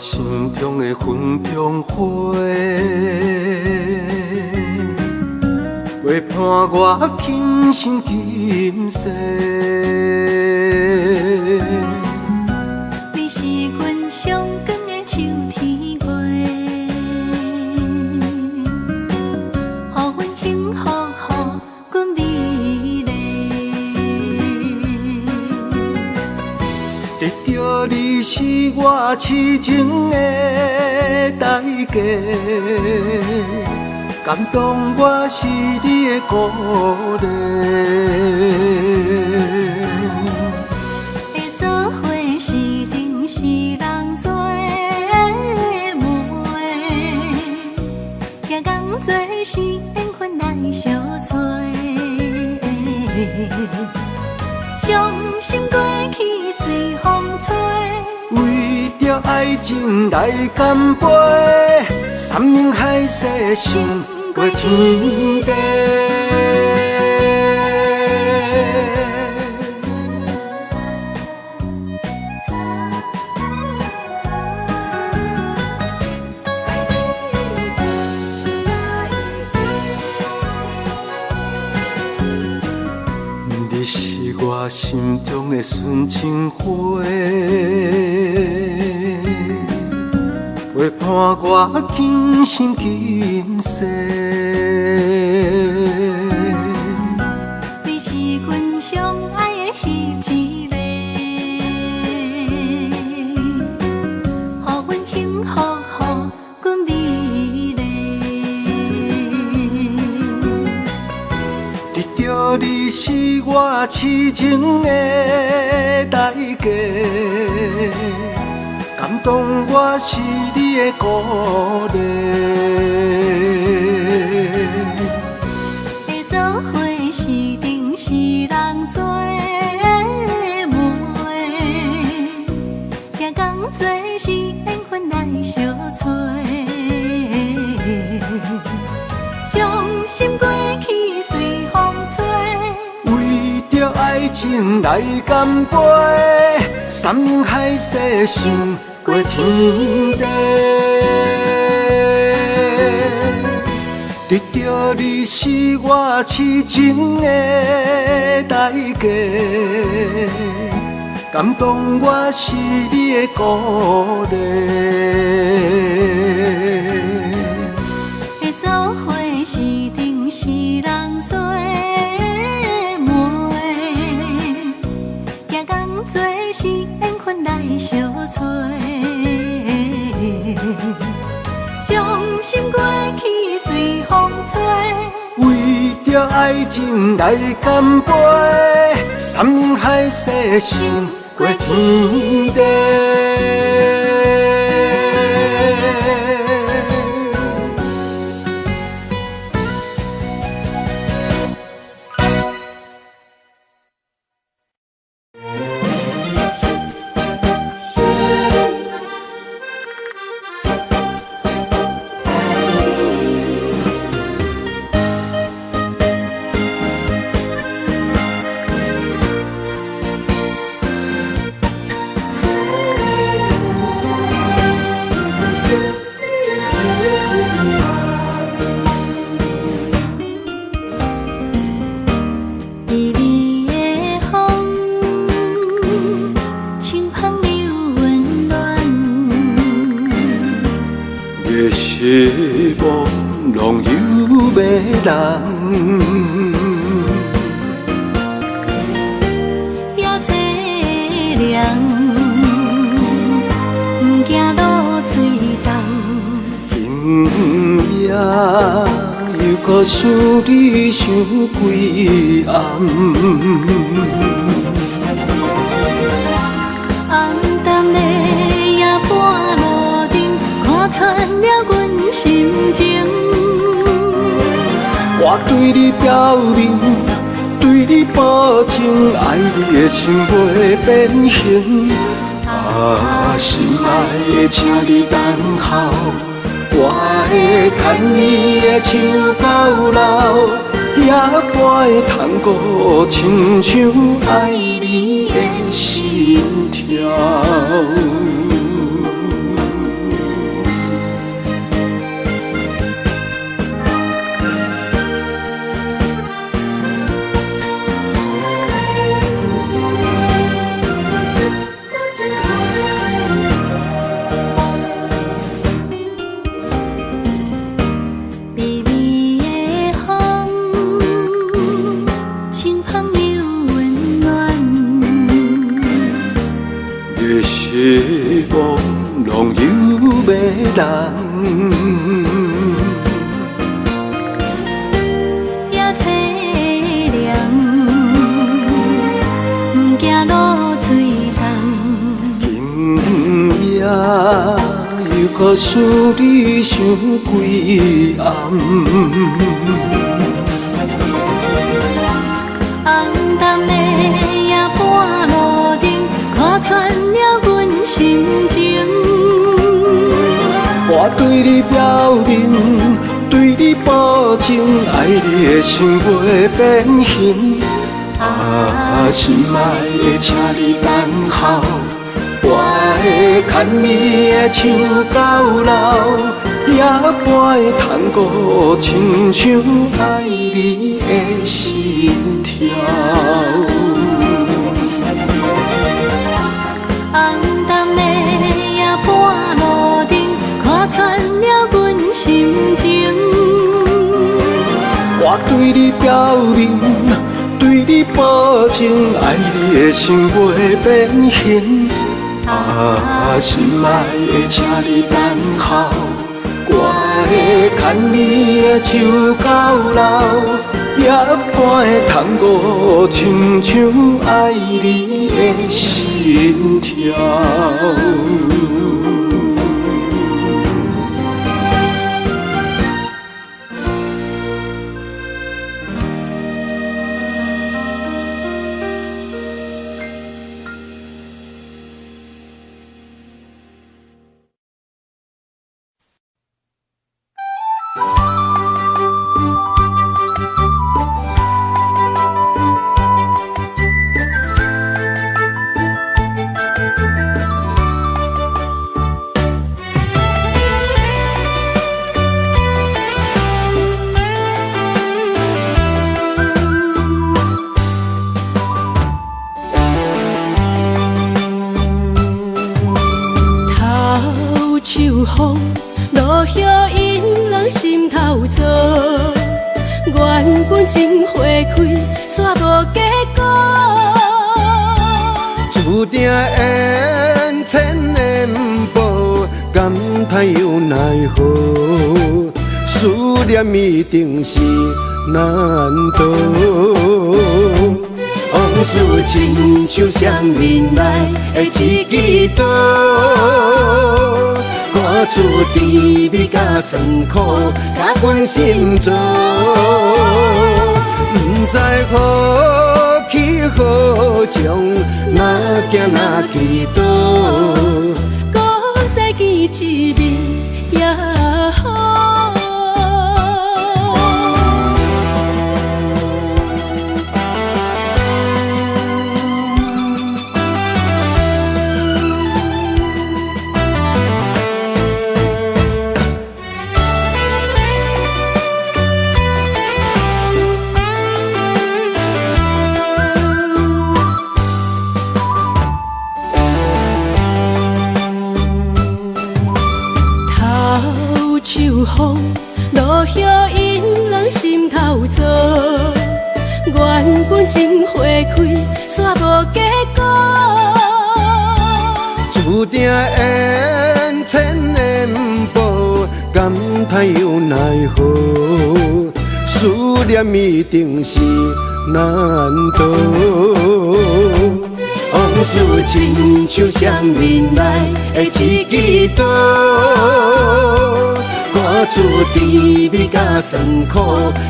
心中的云中花，陪伴我今生今世。你是阮上光的秋天月，予阮幸福，予阮美丽。得到你是我痴情的代价，感动我是你的鼓励。会做伙是定是人做的媒，行工做是缘分来相找。伤心过去随风吹。为着爱情来干杯，山盟海誓想过天地。你是我心中的纯情花，陪伴我今生今世。你是阮上爱的彼一个，予阮幸福，予阮美丽。得到你是我痴情的代价，感动我是你的鼓励。会做伙是定是人做的媒，行工做是缘分来相找。伤心过去随风吹，为着爱情来干杯，山盟海誓想过天地。得到你是我痴情的代价，感动我是你的鼓励。会做伙是定是人做的媒，行工做是缘分来相找。伤心过去随风吹，为着爱情来干杯，山盟海誓想过天地。微微的风，清风又温暖。月是朦胧又迷人，夜凄凉，行路水重。今夜又搁想你想几暗，暗淡的夜半路灯，看穿了阮心情。我对你表明，对你保证，爱你的心袂变形。啊，心爱的，请你等候，我会牵你的手到老，也会通过亲像爱你的心跳。迷人。也凄凉，不惊落水重。今夜又搁想你想几暗。红淡的夜半路灯，看穿了阮心情。我对你表明，对你保证，爱你的心袂变形。啊，心爱的，请你等候，我会牵你的手到老，也不会通过亲像爱你的心跳。红淡的夜半路灯，看穿了阮心情。我对你表明，对你保证，爱你的心袂变形。啊，心爱的，请你等候，我会牵你的手到老，也不会通过亲像爱你的心跳。风落叶引人心头躁，原本情花开，煞无结果。注定缘千年报，感叹又奈何？思念一定是难渡。往事亲像双面来的一支刀，看出甜蜜甲酸苦，甲阮心中，不知何去何从，哪行哪去倒，搁再见一面也好。风落叶引人心头躁，原本情花开，煞无结果。注定缘千年报，感叹又奈何？思念一定是难渡。往事亲像双面来的一支刀，看出甜蜜甲酸苦，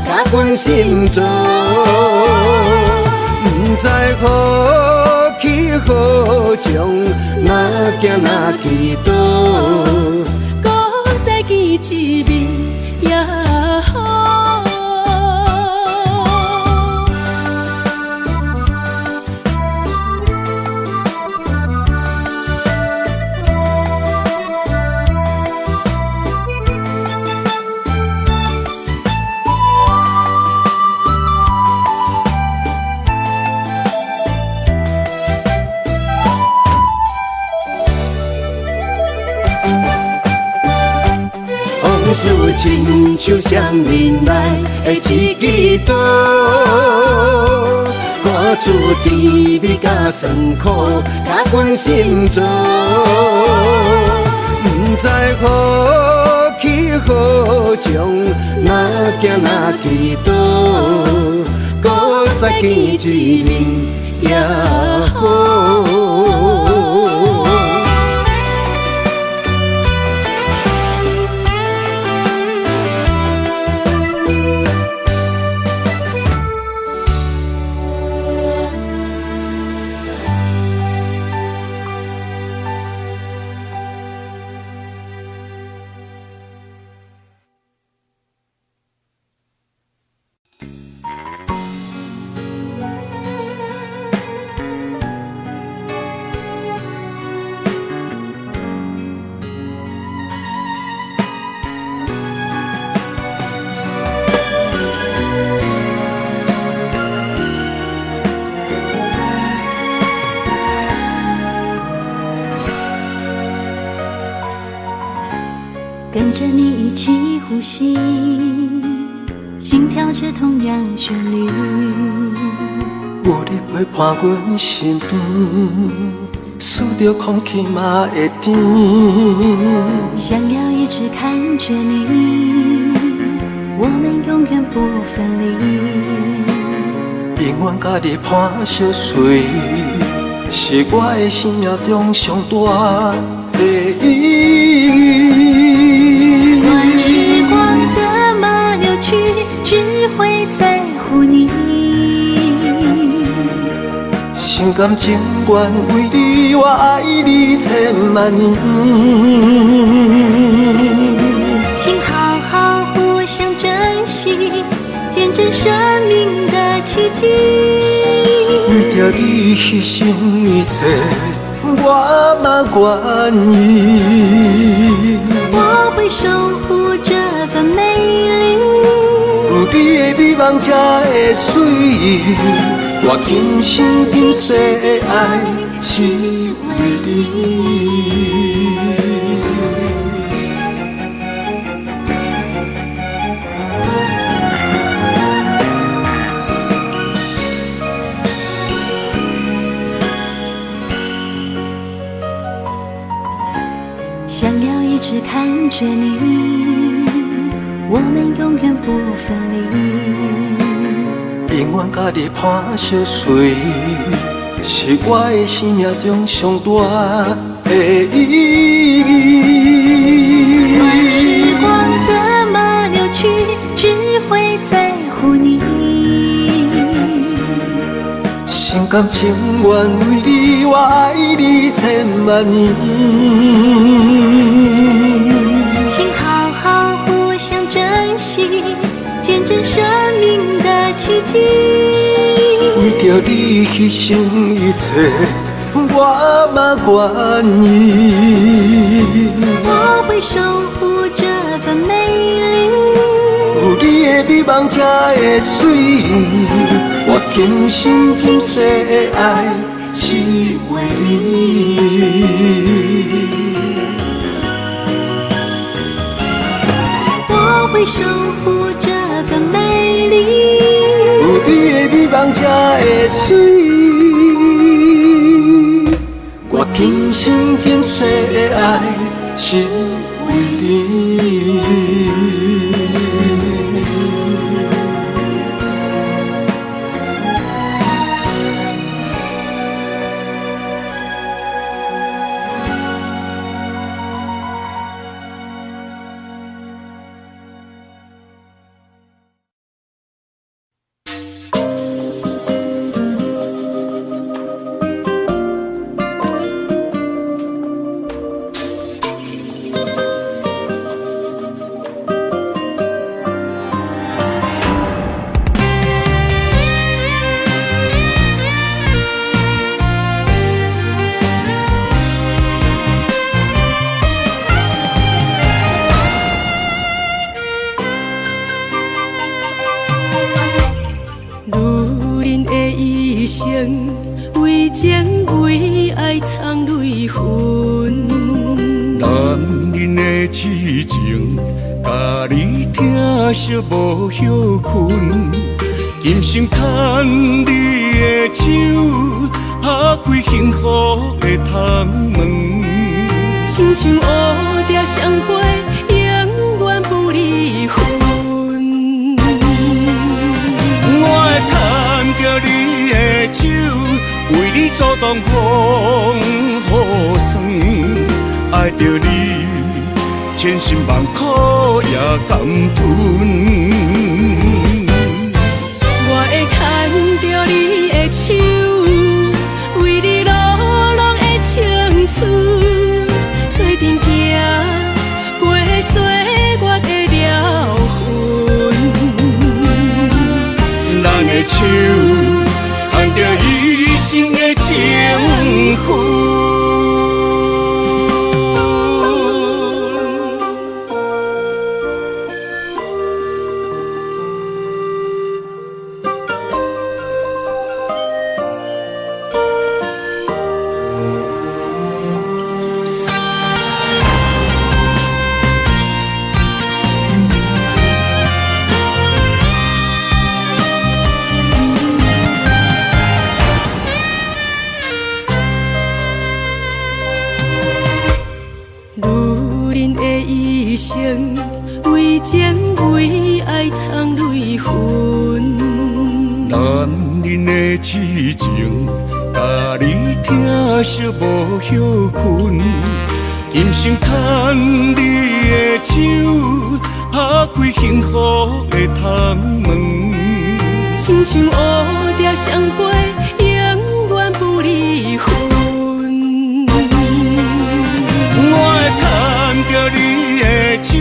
甲阮心中，不知何去何从，哪行哪去倒，搁再见一面也好。往事亲像双面来的一支刀，看出甜蜜甲酸苦，甲阮心中，不知何去何从，哪行哪去倒，搁再见一面也好。跟着你一起呼吸，心跳着同样旋律。有你陪伴阮身边，数着空气嘛会甜。想要一直看着你，我们永远不分离。永远甲你伴相随，是我的生命中上大的意义。乱时光怎么流去，只会在乎你。心甘情愿为你，我爱你千万年。请好好互相珍惜，见证生命的奇迹。为着你牺牲一切，我嘛愿意。我会守护这份美丽，有你的美梦才会水，我今生今世的爱只为你。想要一直看着你，我们永远不分离。永远甲你伴相随，是我的生命中上大的意义。乱时光怎么流去，只会在乎你。心甘情愿为你，我爱你千万年。请好好互相珍惜，见证生命的奇迹。为着你牺牲一切，我嘛愿意。我会守护这份美丽，有你的美梦才会水，我今生今世的爱只为你。我会守护这份美丽，有你的美梦才会水，我今生今世的爱只为你。为情为爱藏泪痕，男人的痴情，甲你疼惜无歇困。今生牵你的手，打开幸福的窗门。亲像乌蝶相陪，永远不离分。我会牵着你的手，为你阻挡风雨霜。爱着你，千辛万苦也甘吞。我会牵着你的手，为你流浪的青春，做阵行过岁月的疗痕。咱的手牵着一生的情分。为情为爱藏泪痕，男人的痴情，甲你疼惜无歇困。今生牵你的手，打开幸福的窗门。亲像乌蝶相陪，永远不离分。我会牵着你的手，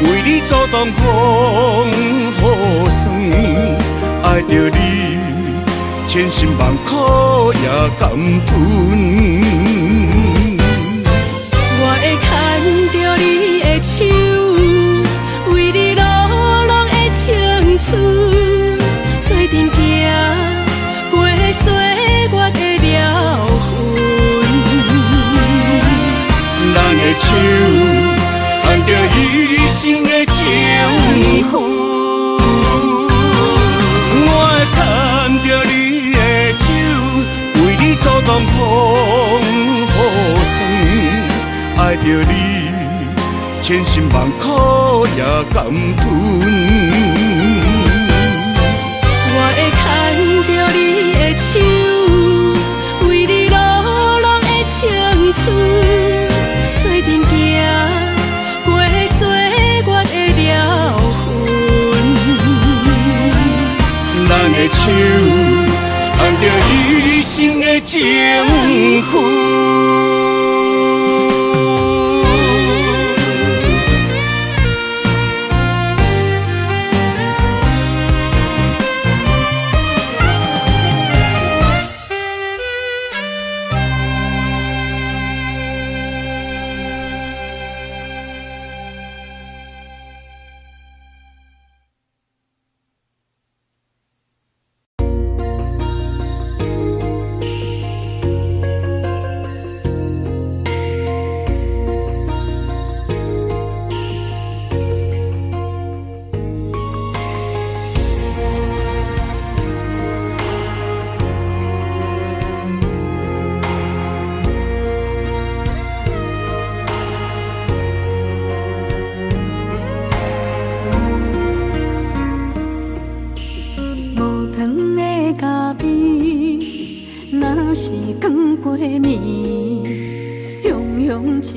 为你阻挡风雨霜。爱着你，千辛万苦也甘吞。我会牵着你的手，为你流浪的青春，做阵行过岁月的疗痕。咱的手牵着一生的情分，我会牵着你的手，为你阻挡风雨霜。爱着你，千辛万苦也甘吞。我会牵着你的手，为你流浪的青春，做阵行过岁月的疗痕。咱的手牵着一生的情分。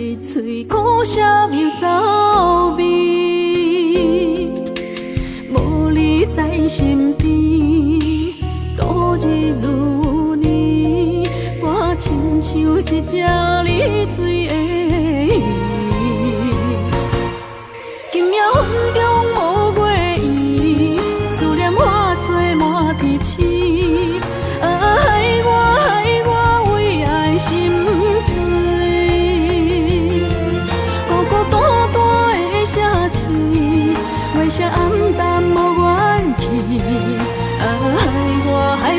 一嘴苦涩又走味，无你在身边，度日如年，我亲像一只离水的鱼，今夜风中无月圆，思念化作满天星，害我为爱心醉。月色暗淡无元气，害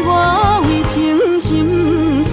我为情心碎。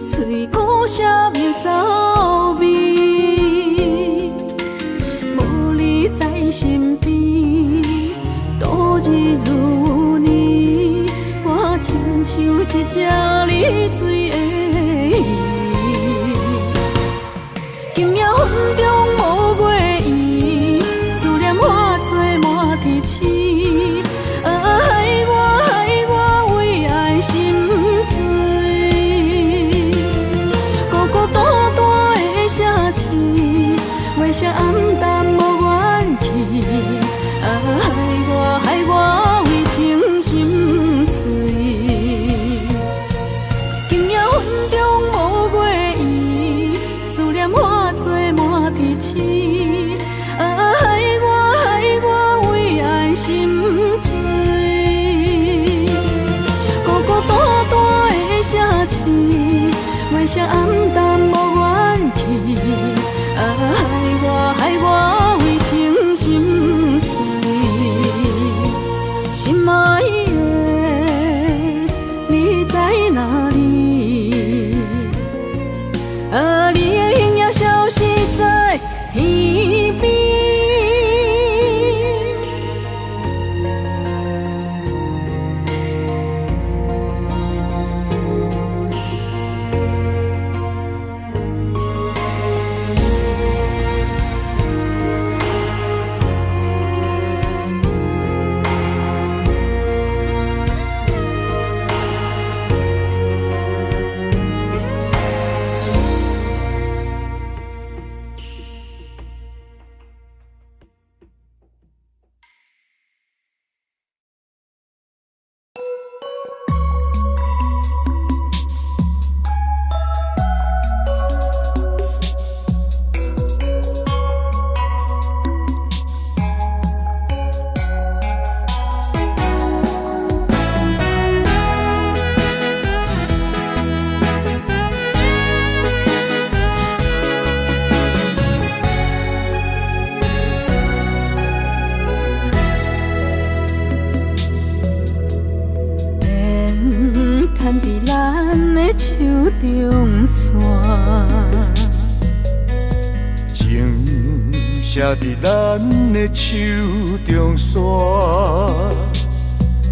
嘴苦涩又走味，无你在身边，度日如年，我亲像一只溺水的鱼。今夜云中无月圆，思念化作满天星。害我为爱心醉，孤孤单单的城市，月色暗淡无元气。害我为情心碎。今夜云中无月圆，思念化作满天星。害我为爱心醉。月色暗淡无元气，害我为情心碎。心爱的，你在哪里？你的影也消失在天边。写伫咱的手中线，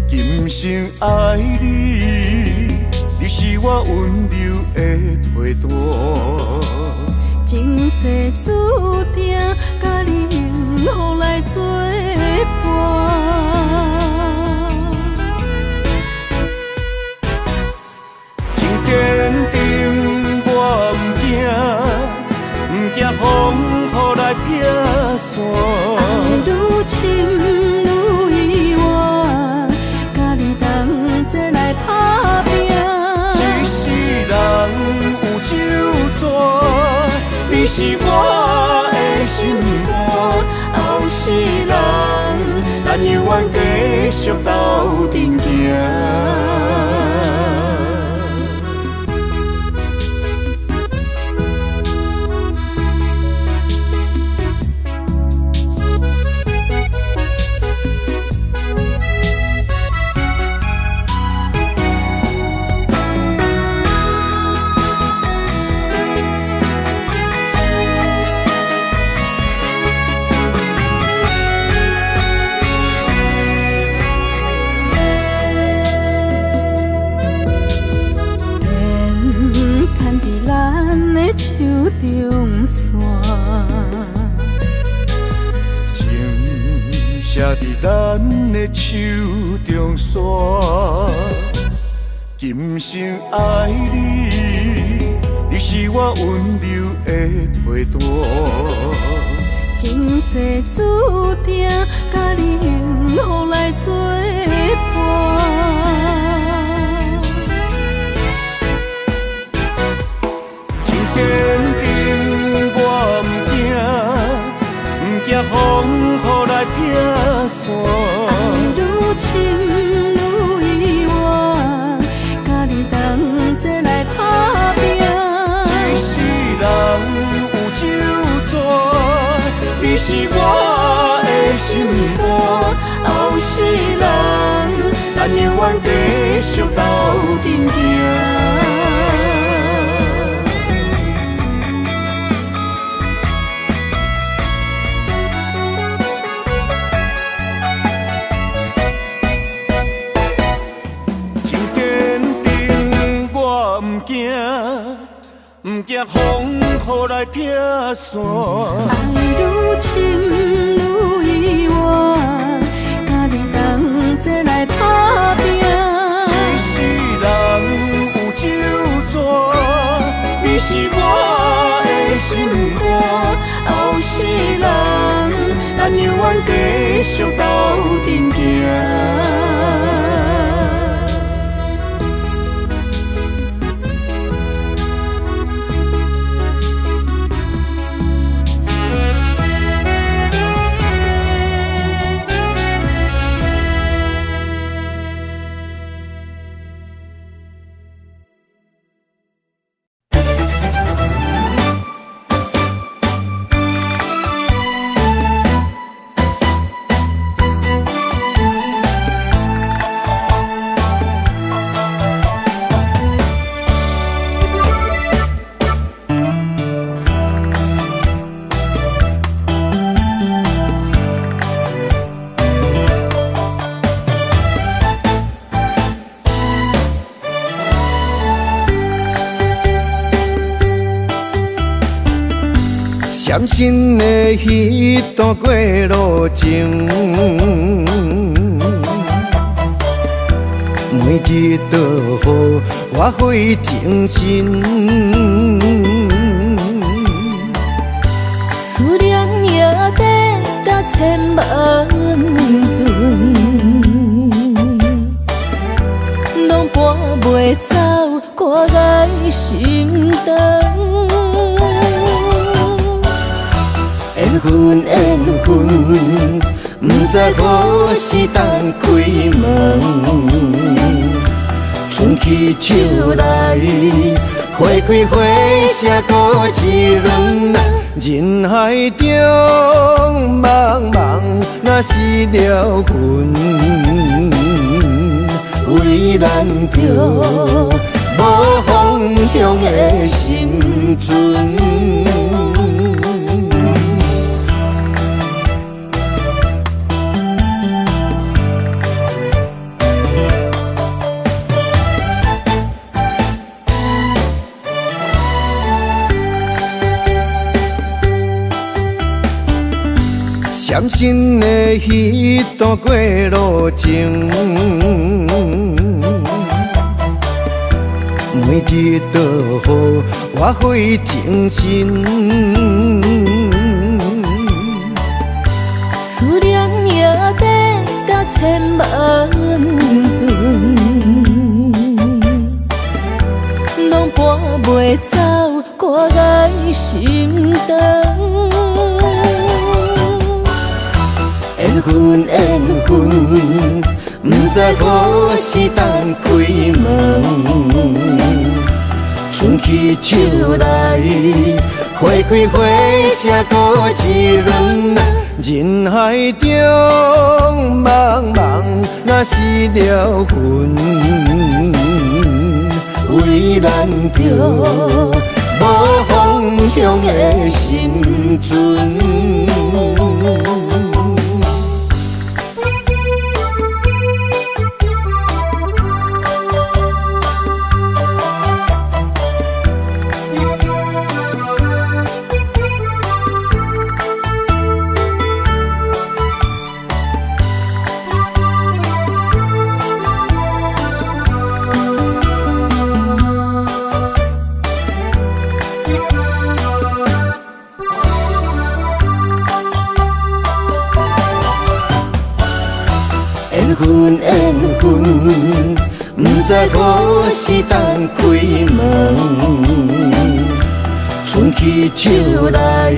今生爱你，你是我温柔的陪伴。前世注定，甲你幸福来作伴。真坚定，我唔惊风雨来拆散。爱愈深愈远，甲你同齐来打拼。一世人有酒泉，你是我的心肝。后世人，咱永远继续斗阵行。中线，情写伫咱的手中线，今生爱你，你是我温柔的陪伴。前世注定，甲你幸福来作伴。坚定，我唔惊风雨来拆散。爱愈深愈远，甲你同齐来打拼。一世人有酒泉，你是我的心肝。后世人，咱永远继续斗阵行。行，不惊风雨来劈山。爱愈深愈意外，甲你同齐来打拼。一世人有酒泉，你是我的心肝。后世人，咱永远继续斗阵行。闪身的迄段过路情，每日都予我费精神。思念也得达千万吨，拢搬袂走我的心肠。缘分缘分，不知何时当开门。春去秋来，花开花谢多一轮。人海中茫茫，若是了魂，为咱着无方向的心存。闪身的迄段过路情，每日都予我费精神。思念也得达千万吨，拢搬袂走我的心肠。缘分缘分，不知何时当开门。春去秋来，花开花谢多一轮。人海中茫茫，若是了魂，为咱着无方向的心存。缘分缘分，不知何时当开门。春去秋来，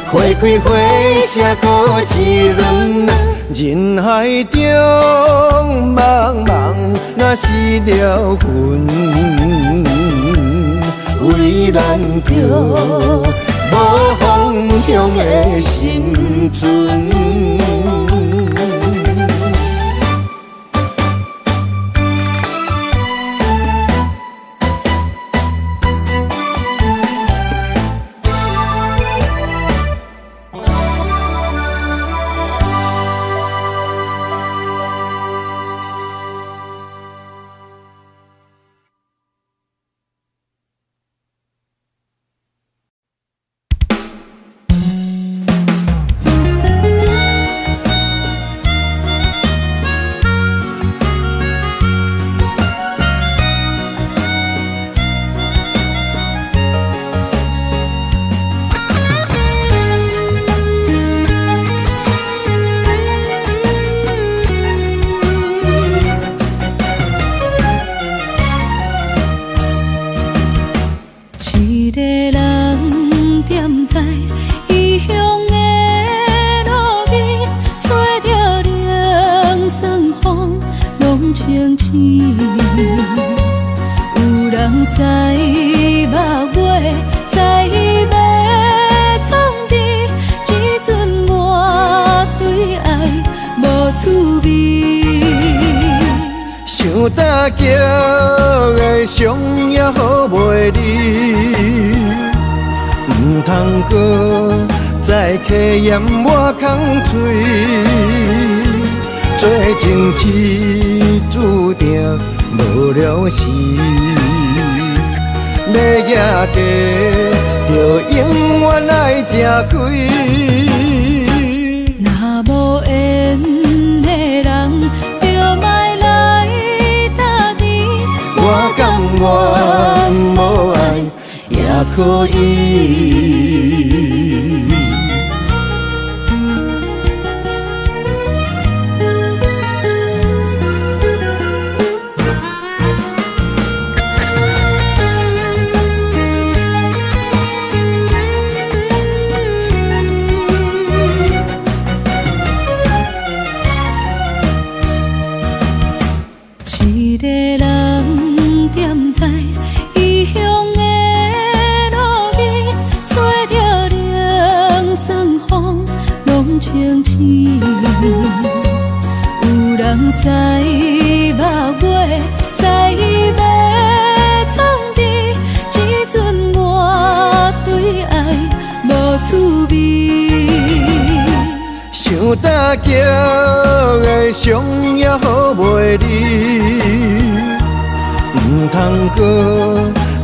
花开花谢多一轮。人海中茫茫，若是了魂，为咱着无方向的心存。人使目尾，在伊要创治，只准我对爱无趣味。想搭桥的伤也好袂离，唔通搁再客嫌我空嘴。做情痴注定无了时，要野家就永远爱吃亏。若无缘的人，就莫来搭你。我甘愿无爱也可以。一个人踮在异乡的路边，吹着凉爽风，拢清醒。有人使目尾，在伊要创治，只准我对爱无趣味。想搭桥的伤也好袂离，唔通搁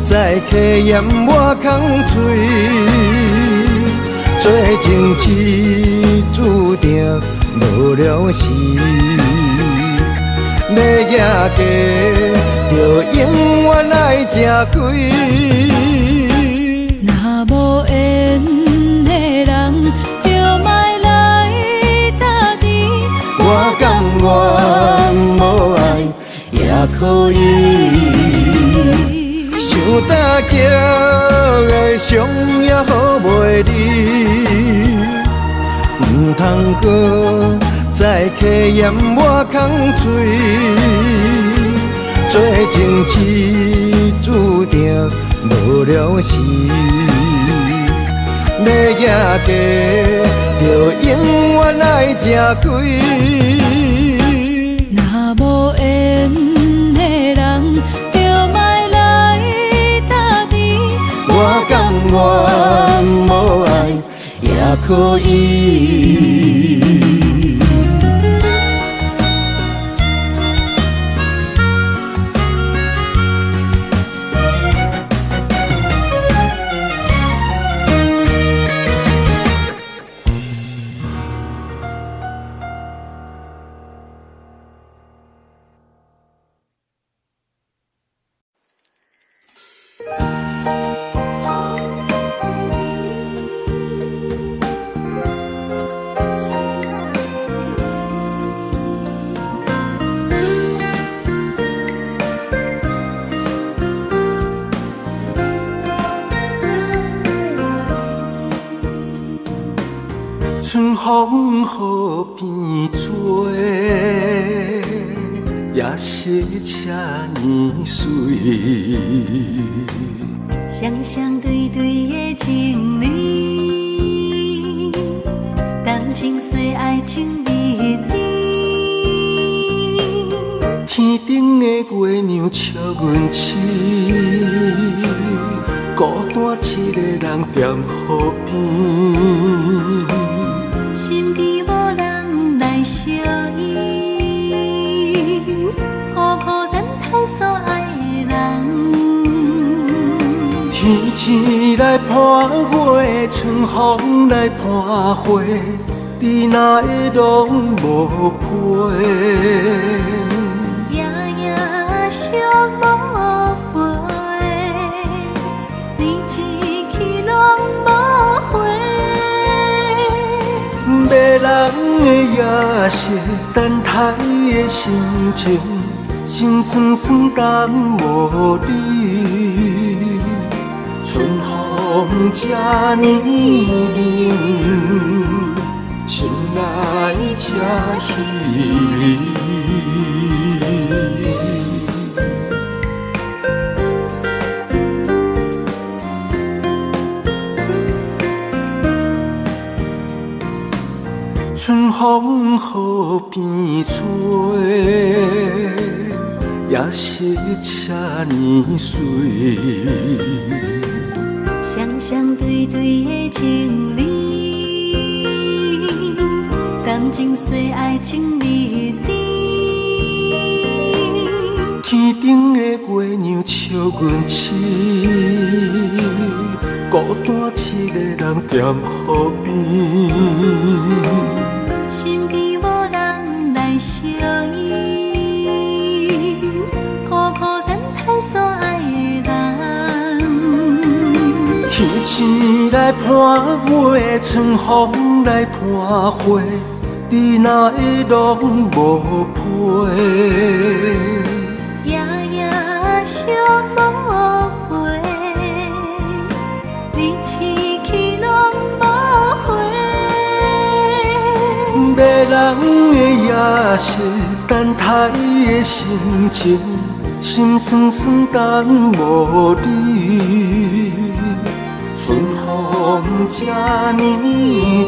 再客嫌我空嘴。做情痴注定无了时，要野家就永远爱吃亏。若无缘的人，我甘愿无爱也可以，想搭桥的伤也好袂离，唔通搁再客嫌我空嘴。做情痴注定无了时，要野家就永远爱吃亏。若无缘的人，就莫来搭你。我甘愿无爱也可以。春风雨变做，也是这呢水。双双对对的情侣，动情岁爱情蜜里。天顶的月亮笑阮痴，孤单一个人踮河边。心边无人来相依，孤孤单单所爱的人。天星来伴月，春风来伴花，你哪会拢无陪？夜夜相无回，你一去拢无回。迷人的夜色，等待的心情，心酸酸等无你。春风这呢冷，心内这稀微。风雨变做，也是这呢水。双双对对的情侣，感情随爱情蜜甜。天顶的月亮笑阮痴，孤单一个人踮河边。身边无人来相依，孤孤单单所爱的人。天星来伴月，春风来伴花，你哪会拢无陪？夜夜相无回，你痴去拢无回。迷人的夜色，等待的心情，心酸酸等无你。春风这呢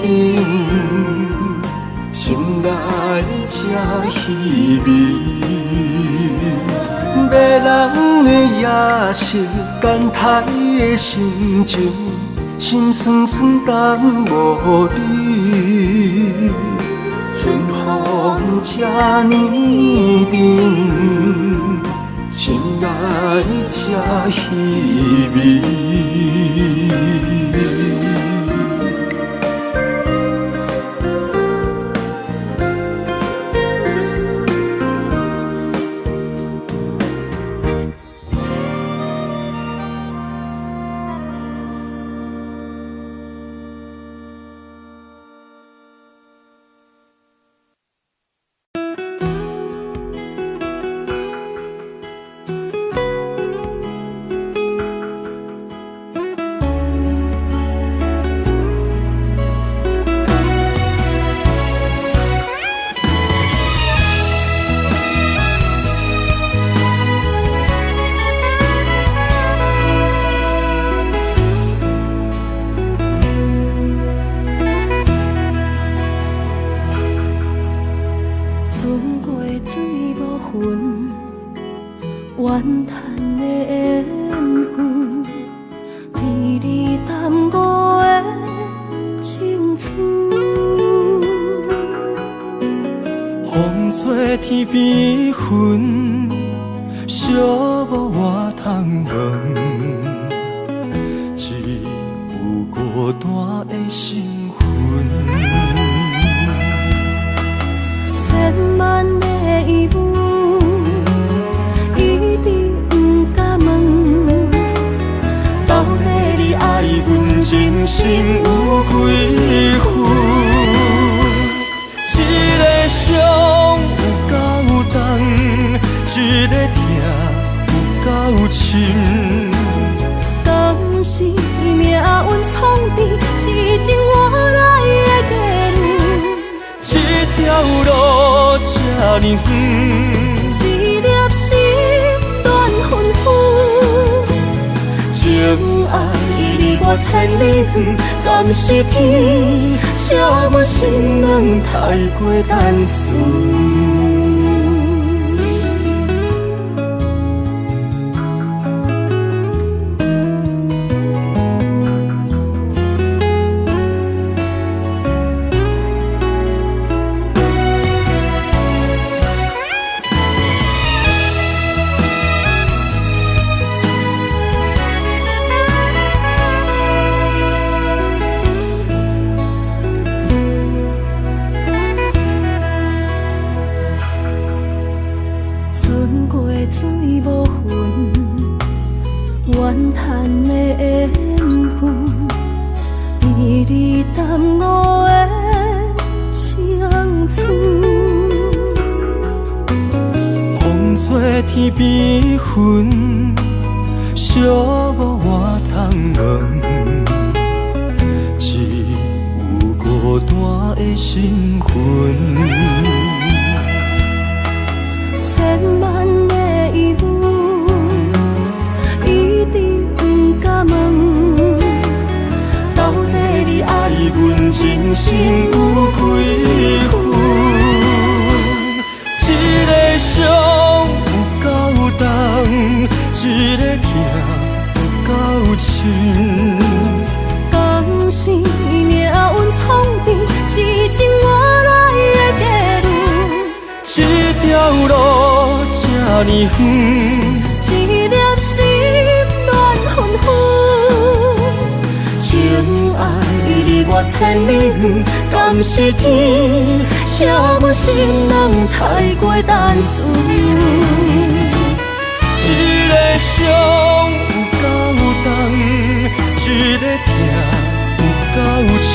冷，心内这稀微。迷人的夜色，等待的心情，心酸酸等无你。春风这呢冷，心内这稀微。天边云，寂寞我通问，只有孤单的心魂。千万的疑问，一直不敢问，到底你爱阮真心有几分？一个伤有够重，一个痛有够深。敢是命运创治，痴情换来的结论？这条路这呢远，一粒心乱纷纷。情爱离我千里远，敢是天惜阮心软太过单纯？天边云，寂寞我通问，只有孤单的心魂。千万的疑问，一直不敢问，到底你爱阮真心有几分？深。敢是命运创治，是情我来的地路。这条路这呢远，一粒心乱纷纷。情爱离我千里远，敢是天写阮心人太过单纯。一个伤有够重，一个痛有够深。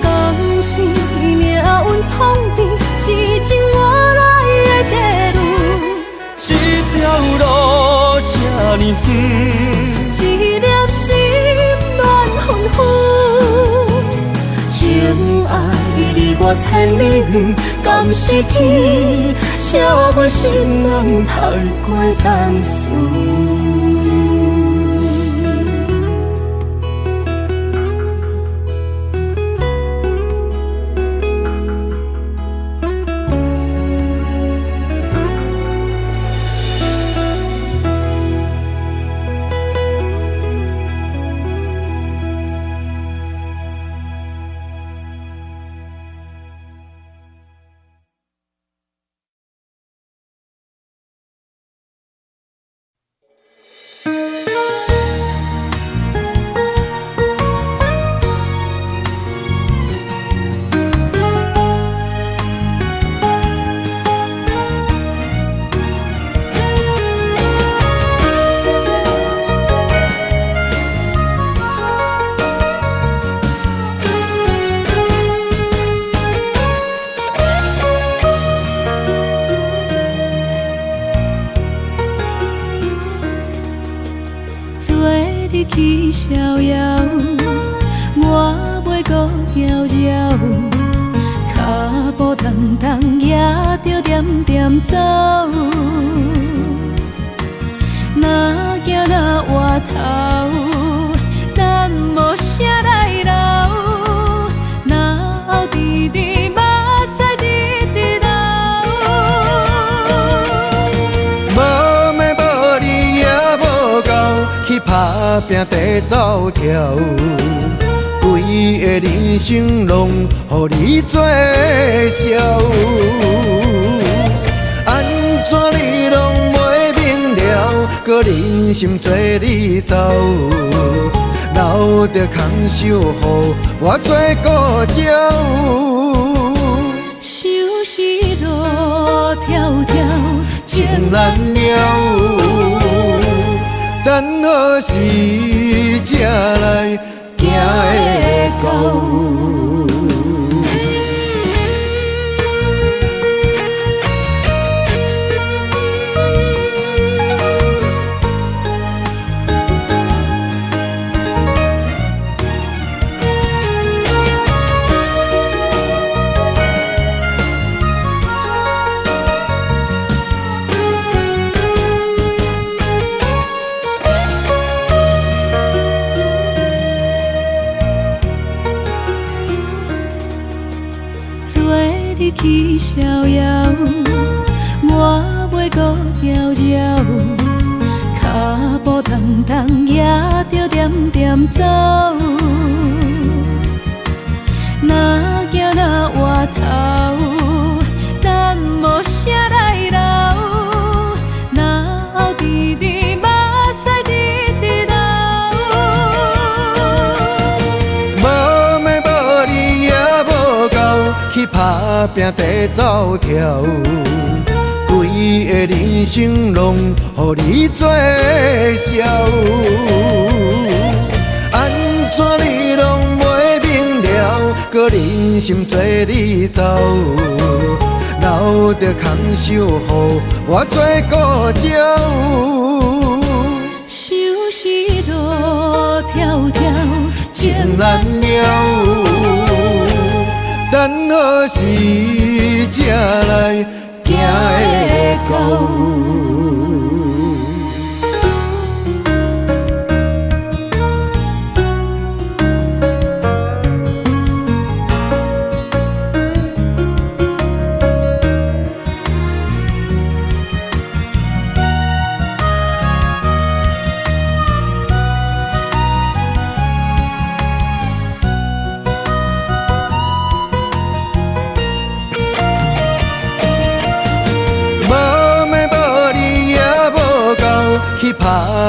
敢是命运创治，是情我来的地路。这条路这呢远，一粒心乱纷纷。情爱离我千里远，敢是天写阮心人太过单纯。去逍遥，我袂搁搅扰，脚步重重也着点点走。若行若回头，咱无啥来留，若后直直目屎直直流。无咩无理也无够，去打拼地走跳，规个人生拢予你做笑。安怎你拢袂明了，搁忍心做你走，留着空手予我做顾鸟。想是路迢迢，情难了。等何时才来行会到？去逍遥，我袂搁搅扰，脚步重重也着点点走。若行若回头，咱无啥来留，若后直直目屎直直流。无咩无理也无够，去打拼地走跳，规个人生拢予你做笑。安怎你拢袂明了，搁忍心做你走，留着空手予我做顾鸟。想是路迢迢，情难了。等何时才来行会到？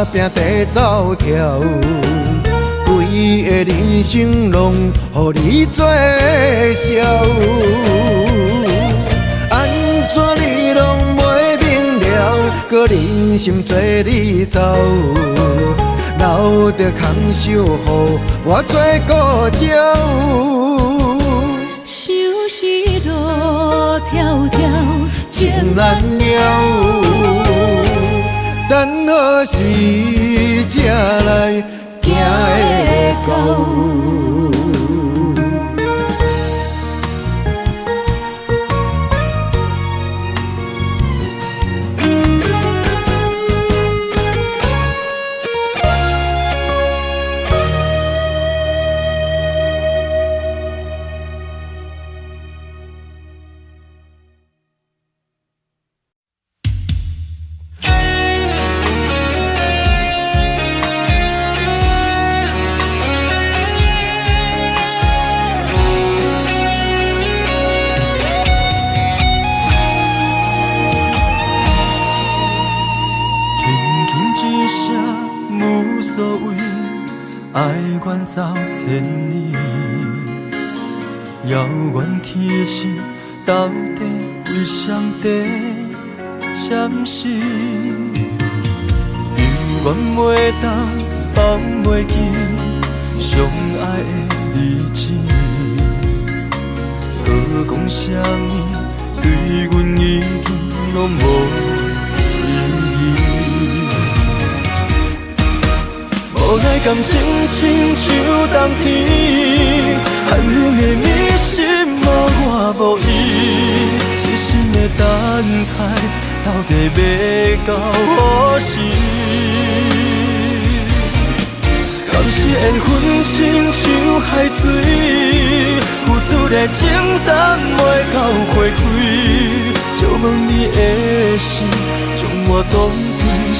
打拼地走跳，规个人生拢予你做笑。安怎你拢袂明了，搁忍心做你走，留着空手予我做顾鸟。想是路迢迢，情难了，等何时才来行会到？走千里，遥远天星到底为上帝闪烁？犹原袂当放袂记相爱的日子，搁讲啥物对阮已经拢无意义。无奈感情亲像冬天，寒冷的你心无我无伊，痴心的等待，到底要到何时？敢是缘分亲像海水，付出的情等袂到花开，就问你的心，将我当作是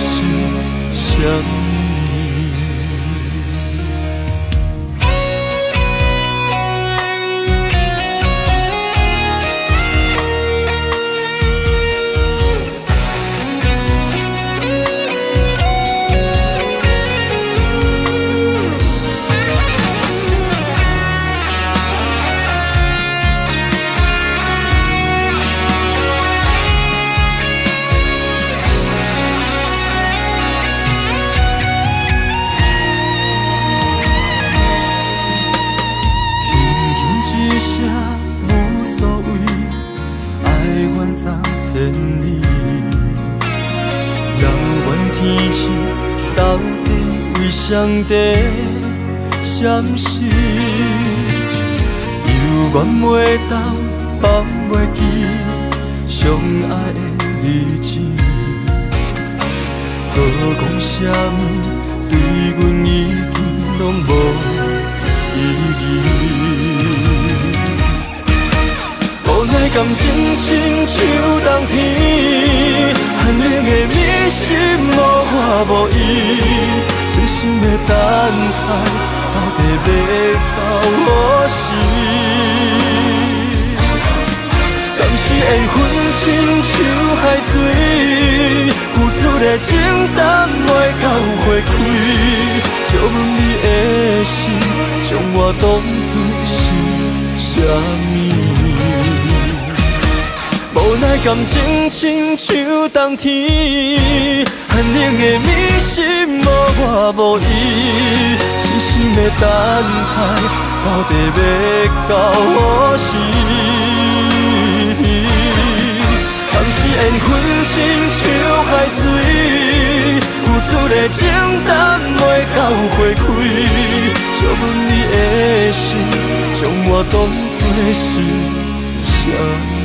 啥物？上帝闪烁，犹原袂当放袂记相爱的日子，搁讲啥物对阮已经拢无意义。无奈感情亲像冬天，寒冷的你心无我无伊。痴心的等待，到底要到何时？敢是缘分亲像海水，付出的情等袂到花开，就问你的心，将我当作是啥物？无奈感情亲像冬天，寒冷的你心无我无伊，痴心的等待，到底要到何时？敢是缘分亲像海水，付出的情等袂到花开，就问你的心，将我当作是啥物？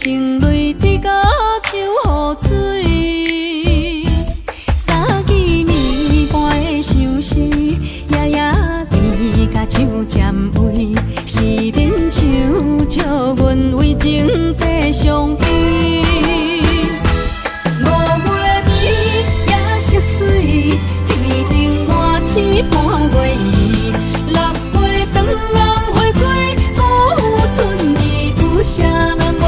情泪滴甲手雨水，三更暝半的相思，夜夜甜甲酒占位，是勉强借阮为情白相陪。5月暝夜色水，天顶满星半月圆，6月长暗花开，辜负春意，有啥人愿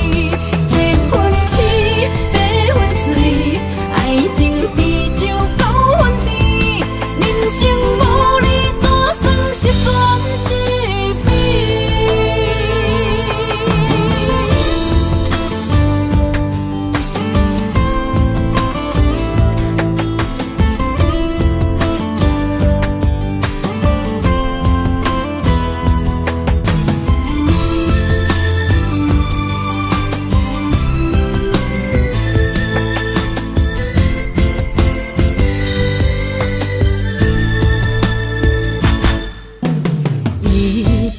意？7分痴，8分醉，爱情滴酒9分甜，人生无你怎算是全是美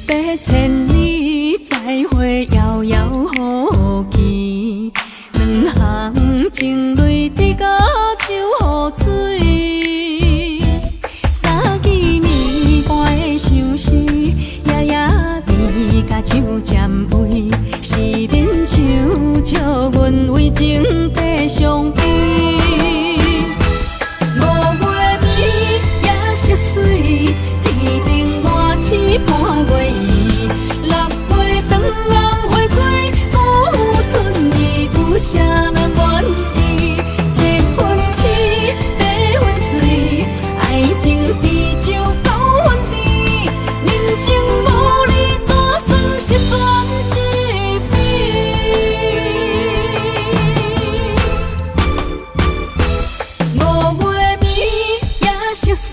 ？100,000里再会，遥遥无期。两行情泪滴甲手雨水，三更暝半的相思，夜夜甜甲酒占位，是勉强借阮为情白相陪。5月暝夜色水，天顶满星半月圆，6月长暗花开，辜负春意，有啥人愿意？7分痴，8分醉，爱情滴酒9分甜，人生无你怎算是全是美？5月暝夜色水，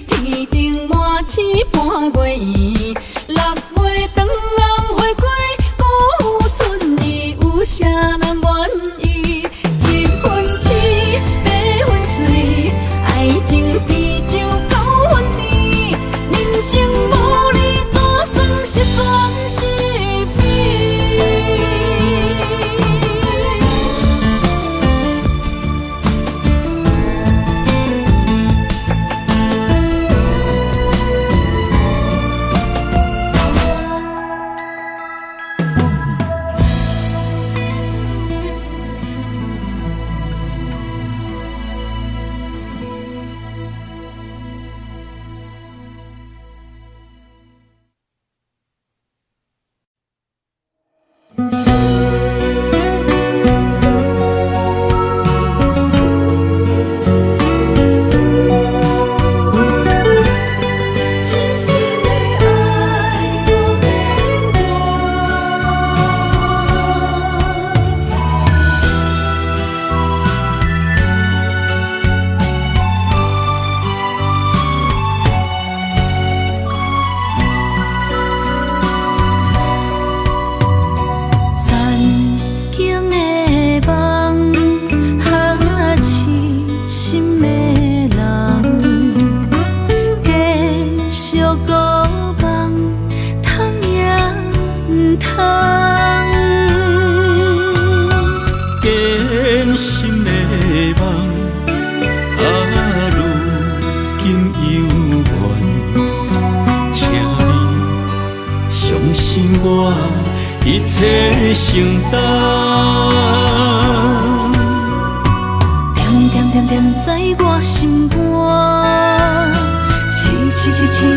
天顶满星半月圆，6月长暗花开，辜负春意，有啥人愿意？7分痴，8分醉，爱情滴酒9分甜，人生无你怎算是全是美？一切承担，点点点在我心肝，痴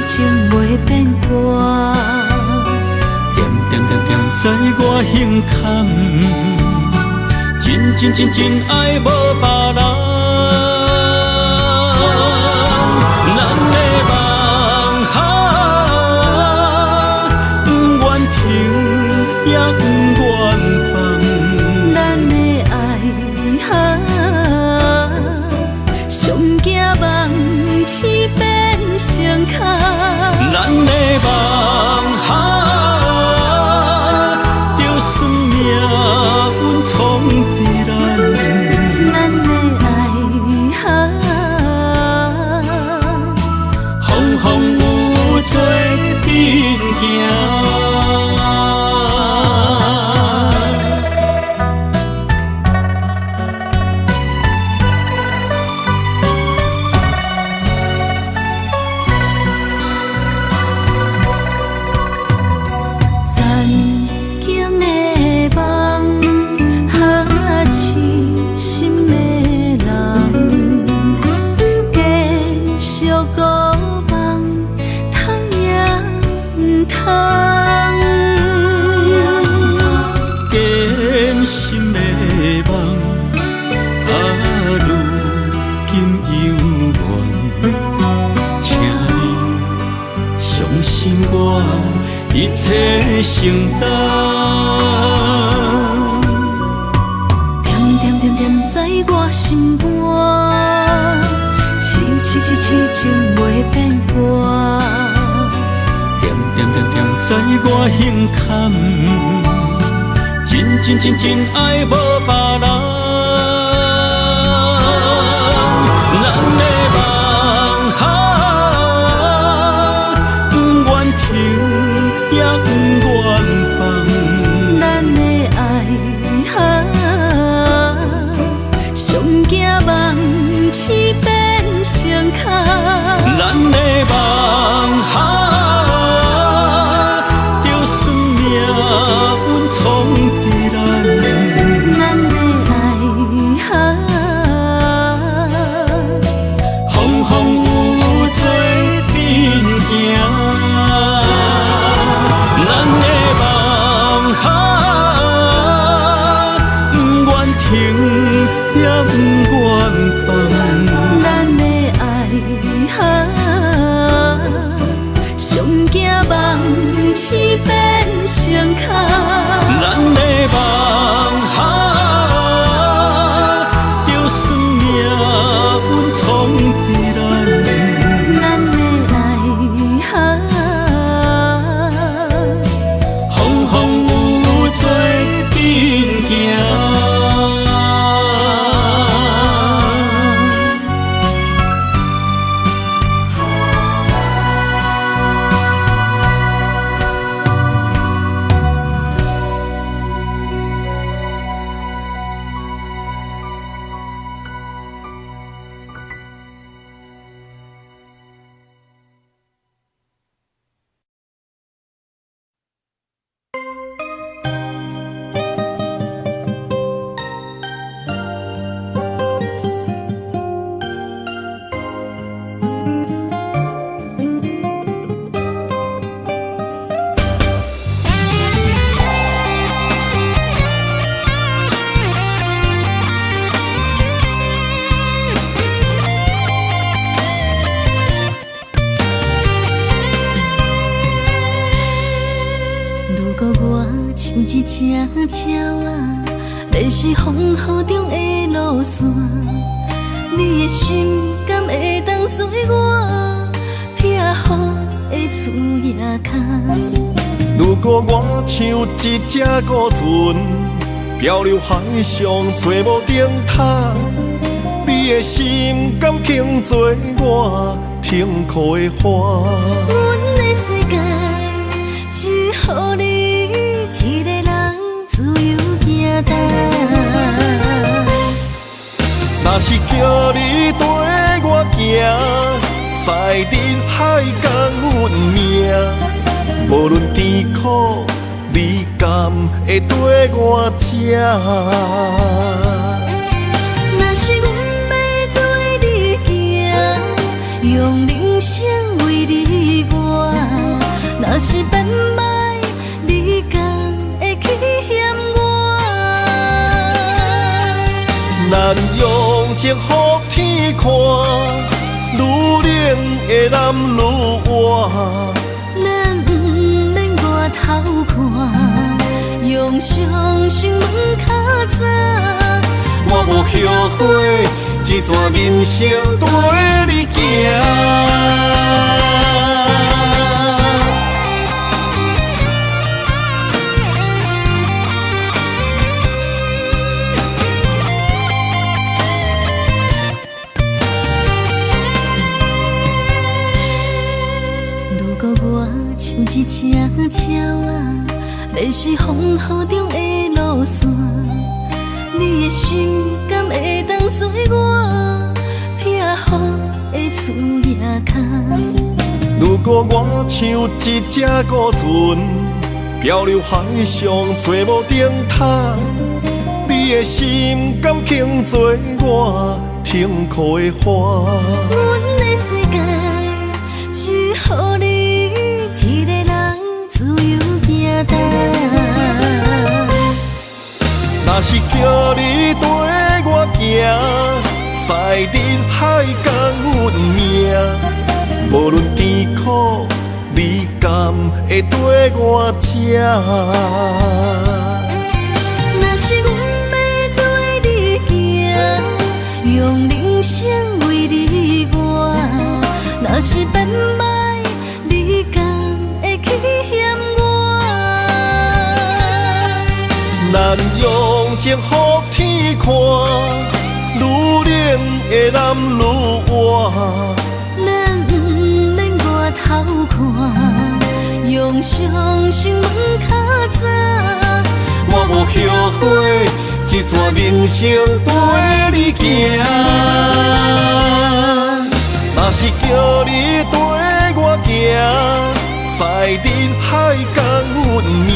情袂变卦，点点在我胸坎，真爱无别人。也不愿放，咱的爱上惊梦醒变成空，咱的梦就算命运冲伫咱的爱风有做阵行。我胸坎，真爱无别人。咱的梦不愿停，也不愿放。咱的爱上惊梦痴变成空。咱的梦就算命运闯伫咱，咱的爱风风雨雨做阵行。咱的梦不愿停，也不愿放。咱的爱上惊梦痴变成空。咱的梦就算命运闯伫咱，咱的爱风风雨雨做阵行。像一只鸟仔，迷失风雨中的路线。你的心敢会当做我撇予的厝野空？如果我像一只孤船，漂流海上做无定塔，你的心敢肯做我停靠的花？阮的世界只予你一个人自由行踏。若是叫你跟我行，在人海共运命，无论甜苦，你敢会跟我吃？若是阮要对你行，用人生为你活；若是变歹，你敢会去嫌我？咱用情予天看，愈冷的男愈活。咱不免外头看，用双心问较早。我无后悔，这段人生跟你行。如果我像一只鸟仔，迷失风雨中的路线，你的心敢会当做我撇予的厝野空？如果我像一只孤船，漂流海上做无定塔，你的心敢肯做我停靠的花？阮的世界只予你一个人自由行踏。若是叫你跟我行，在人海共运命，无论甜苦，你敢会跟我吃？若是阮要对你行，用人生为你活；若是变歹，你敢会去嫌我？咱用情予天看，愈冷的男愈活。咱不免外头看，用双心问较早。我无后悔，这段人生陪你行。若是叫你跟我行，在人海共运命。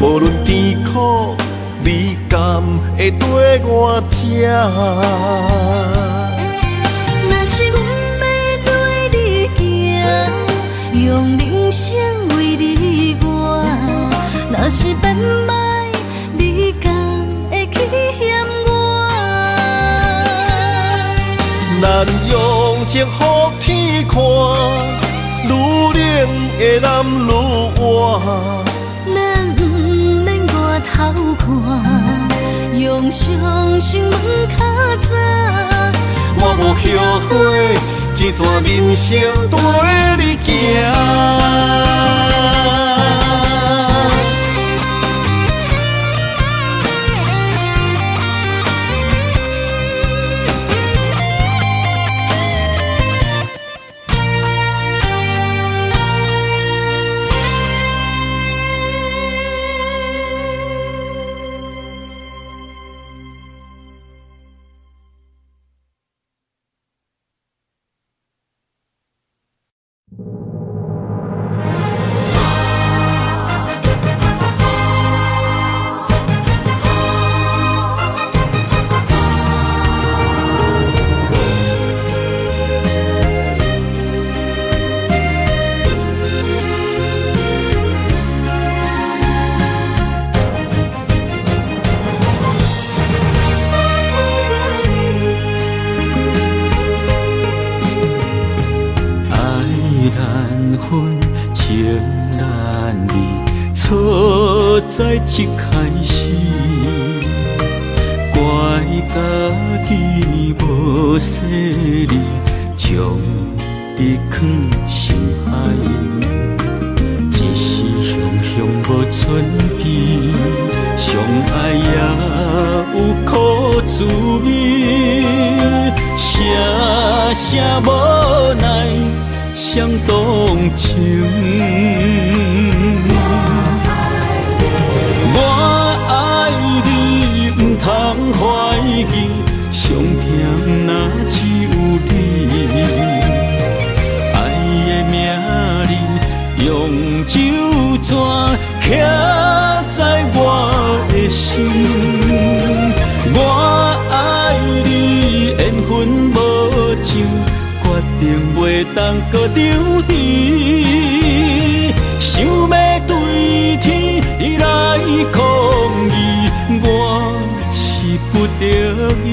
无论甜苦，你甘会跟我吃？若是阮要对你行，用人生为你活。若是变歹，你敢会去嫌我？咱用情予天看，愈冷的男愈活。咱不免外头看，用双心问较早。我无后悔，这段人生陪你行。在一开始，怪家己无细腻，将你藏心海。一时雄雄无准备，相爱也有苦滋味，声声无奈伤动情。通怀疑，上甜若只有你。爱的名字用酒泉刻在我的心。我爱你，缘分无尽，决定袂当搁丢你。想要对天来抗议，我是不得已。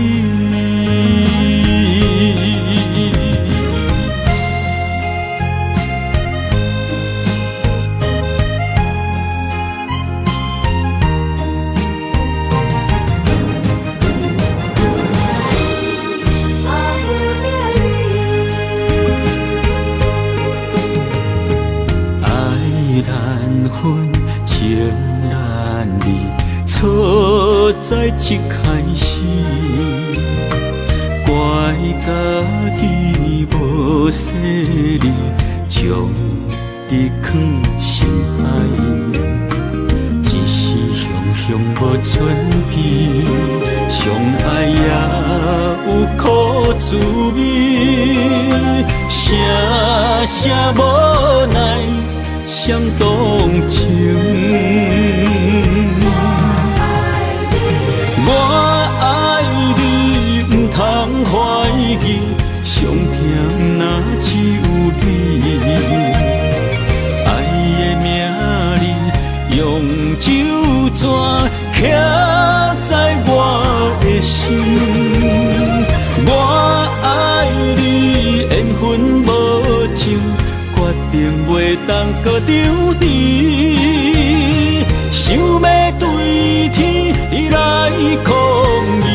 爱难分，情难离。错在一开始，怪家己无细腻，将你藏心海。一时雄雄无准备，相爱也有苦滋味，声声无奈伤动情。我爱你，不通怀疑，上甜若只有你。爱的名字用酒泉刻在我的心。我爱你，缘分无尽，决定袂当搁丢你。想要对天来抗议，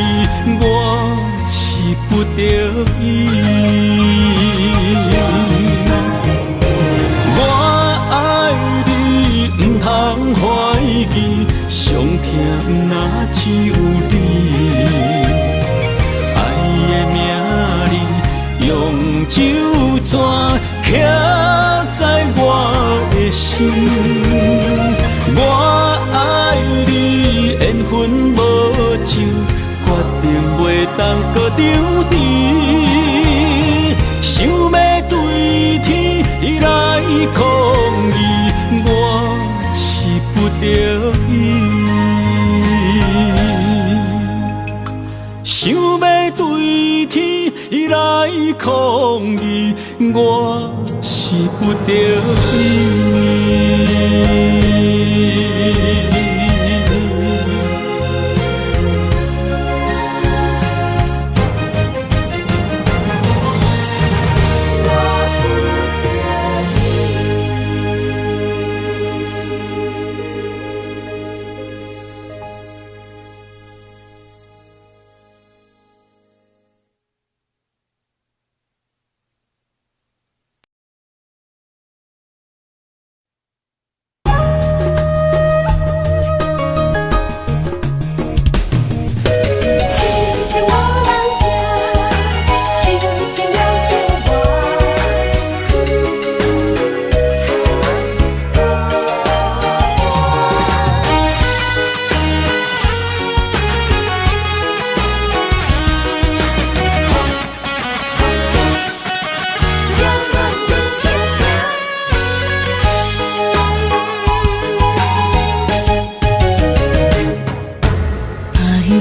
我是不得已。我爱你，不通怀疑，上天听，若只有你。爱的名字用酒泉刻在我的心。我爱你，缘分无尽，决定袂当搁丢你。想要对天来抗议，我是不得已。想要对天来抗议，我是不得已。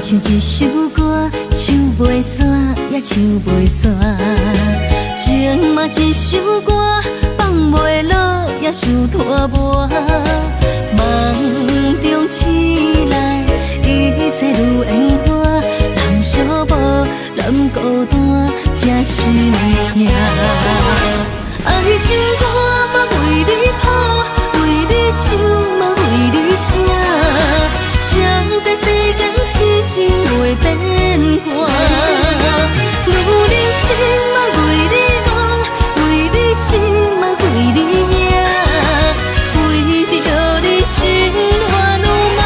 唱一首歌，唱袂煞也唱袂煞；情嘛一首歌，放袂落也想拖磨。梦中醒来，一切如烟花，人寂寞，人孤单，才心痛。爱情歌嘛为你谱，为你唱嘛为你写。谁知世间痴情袂变卦，女人心嘛为你梦，为你痴嘛为你赢，为着你心乱如麻。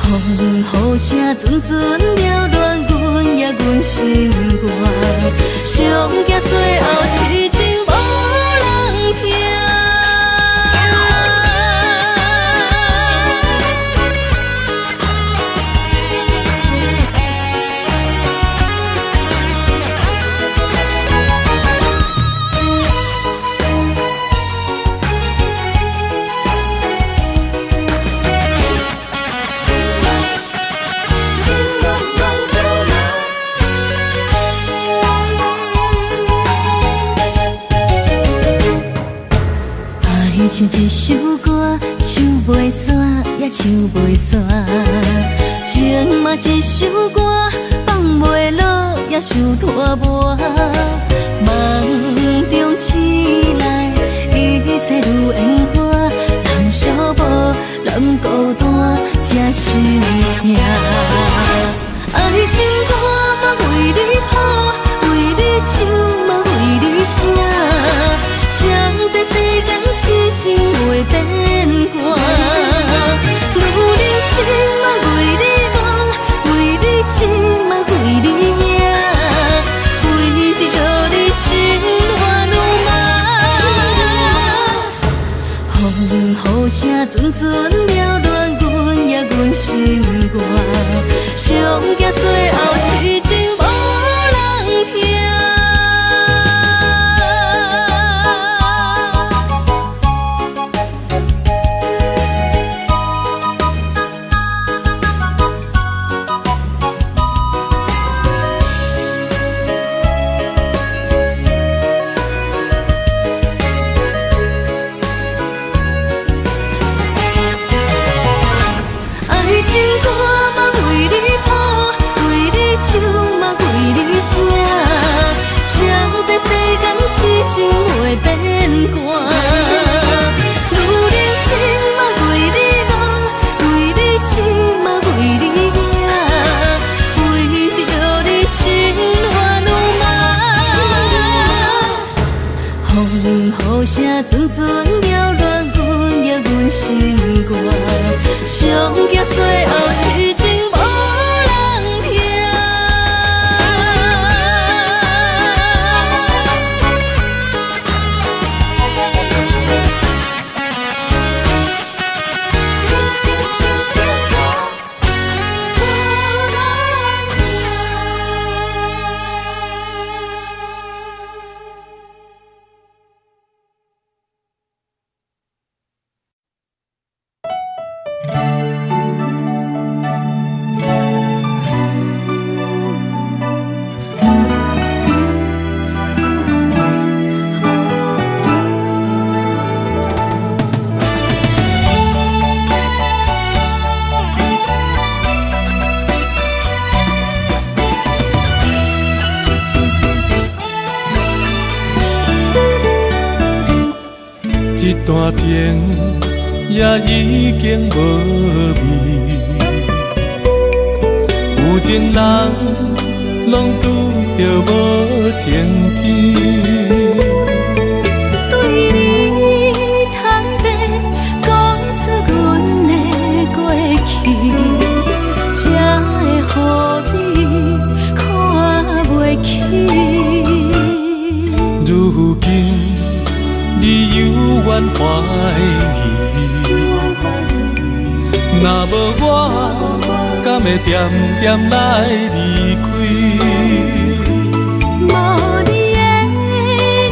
风雨声阵阵扰乱阮也阮心肝，上惊最后痴情无人听。唱一首歌，唱袂煞也唱袂煞；情嘛一首歌，放袂落也想拖磨。梦中醒来，一切如烟花，人寂寞，人孤单，才心痛。爱情歌嘛为你谱，为你唱嘛为你写。谁知世间痴情袂变卦，女人心嘛为你梦，为你痴嘛为你赢，为着你心乱如麻。风雨声阵阵扰乱阮也阮心肝，上惊最后痴情无人听。痴情袂变卦，女人心嘛为你梦，为你痴嘛为你赢，为着你心乱如麻。风雨声阵阵扰乱阮也阮心肝。上惊最后是情无人听。一段情也已经无味，有情人拢拄着无情天。对你坦白讲出阮的过去，才会予你看袂起。如今你犹原怀疑，若无我，敢会点点来离开？无你的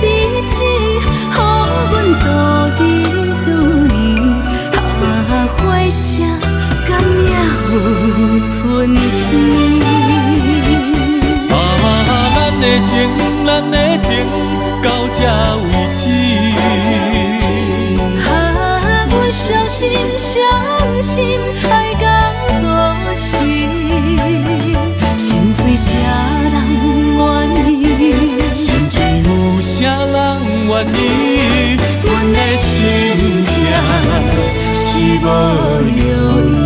日子，予阮度日如年，花声敢也有春天？咱的情，咱的情，到这为止。阮伤心伤心，爱到何时？心碎啥人愿意？心碎有啥人愿意？阮的心痛是无容易。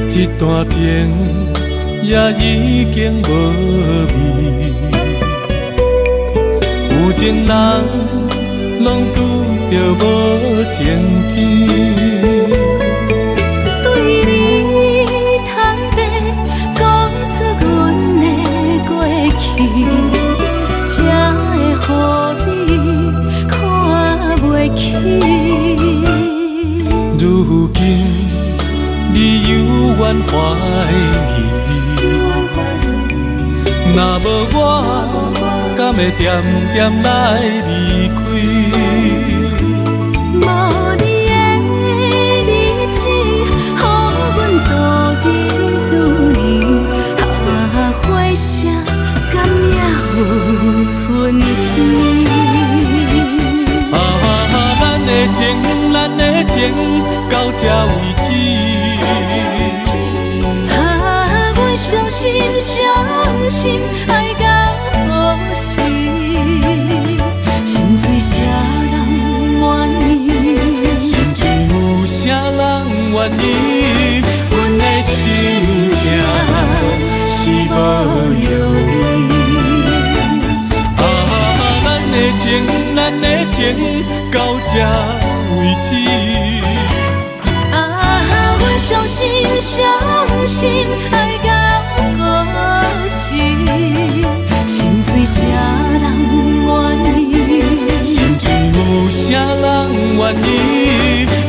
一段情也已经无味，有情人拢拄着无情天。对你坦白讲出阮的过去，才会予你看袂起。如今你犹原怀疑，若无我，敢会点点来离开？无你的日子，予阮度日如年，花声敢也有春天？咱的情，咱的情，到这为止。阮伤心伤心，爱到何时？心碎啥人愿意？心碎有啥人愿意？阮的心痛是无容易。咱的情，咱的情，到这为止。阮伤心伤心，爱到何时？心碎啥人愿意？心碎有啥人愿意？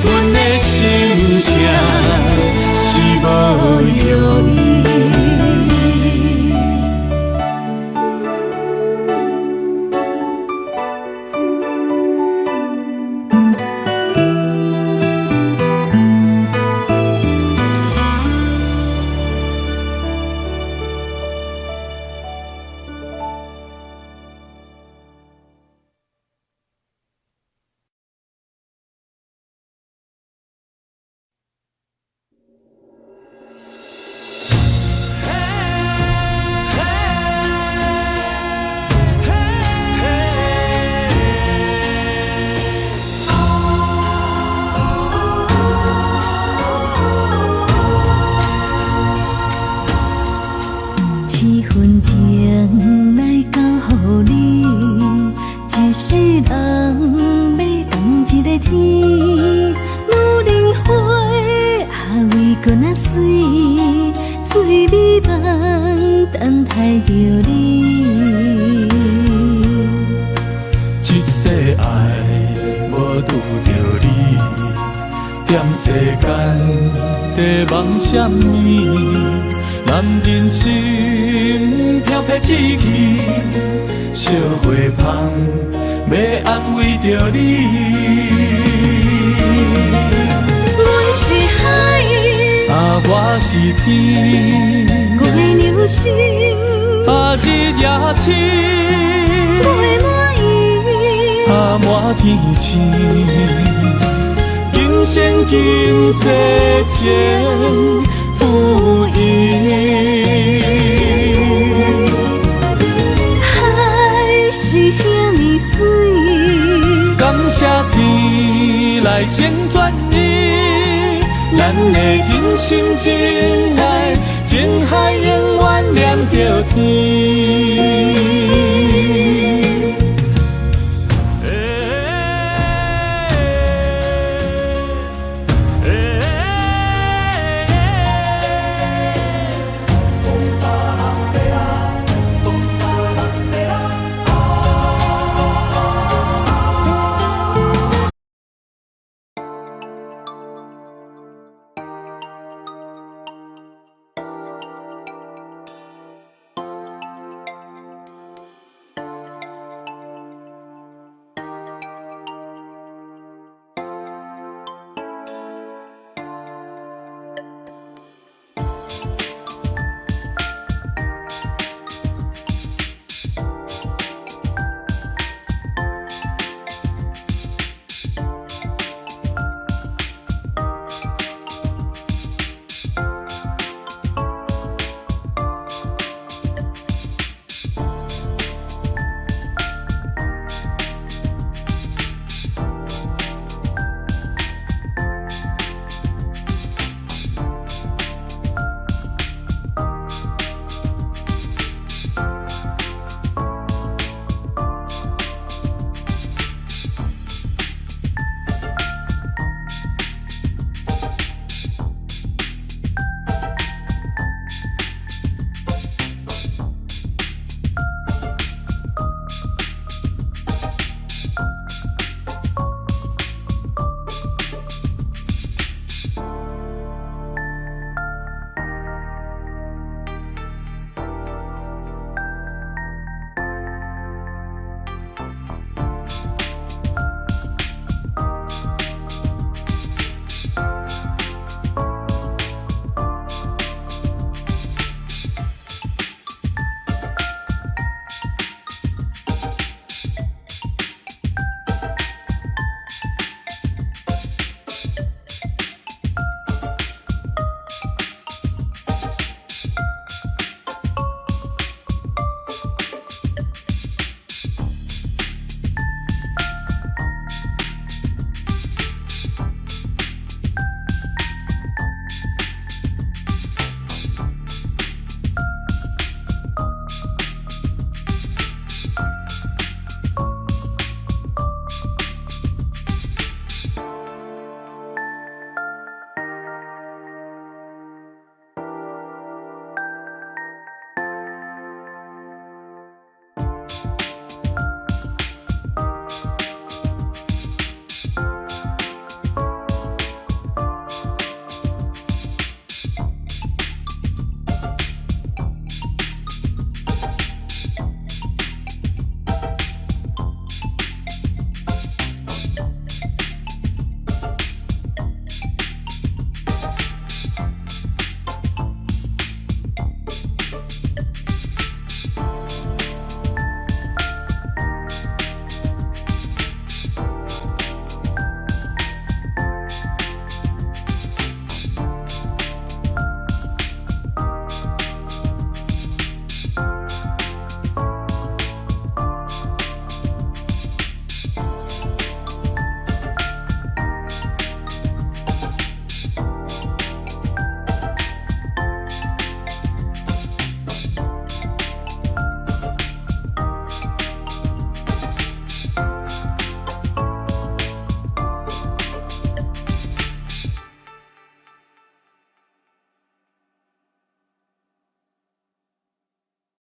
阮的心痛是无容易。水，水美梦等待着你。一世爱无拄着你，踮世间地梦什么？男人心飘撇志气，烧花香要安慰着你。阮是海，我是天，月流星，日夜星，月满意，满天星。今生今世情不移。海是遐尼水，感谢天来成全伊，咱的真心真爱，情海永远连着天。